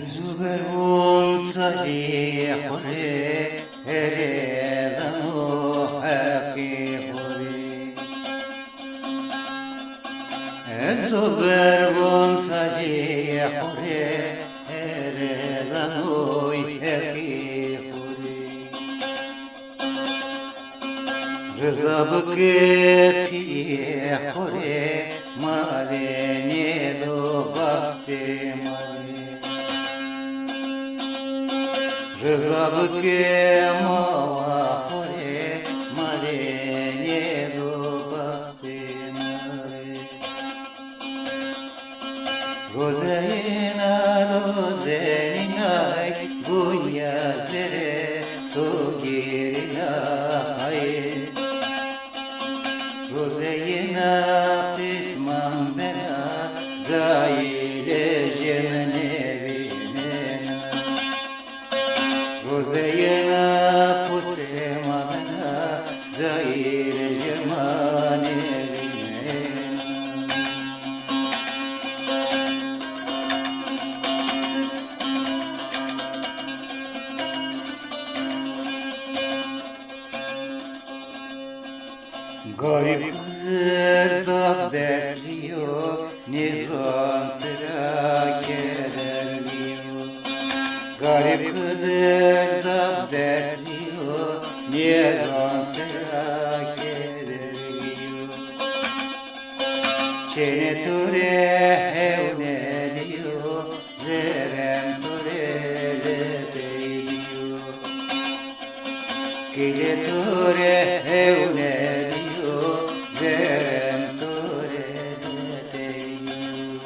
زبر طريق هريدا حقي حري زبر طريق هريدا حقي حري رضا بكي حري ماليني دو بختي مالي رضا بكي مواخري ماليني دو بختي مالي روزينا غنيا زري تغيرنا هاي روزينا قسمان بنا زايل جمني بيننا روزينا قسما بنا زايل جماني بيننا Garip kızır zaf derliyor, nizam tırak ederliyor. Garip kızır zaf derliyor, nizam tırak ederliyor. Çene ture hevneliyor, zerem turele değiyor. Kile ture hevneliyor, zerem turele değiyor.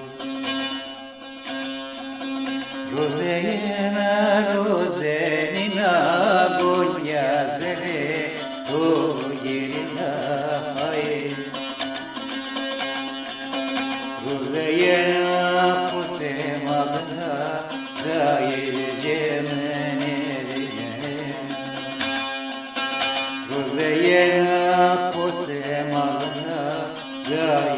Rozenina gonya zere toyina hay. Rozeyena pusema bana zayil cemene Rozeyena pusema bana zayil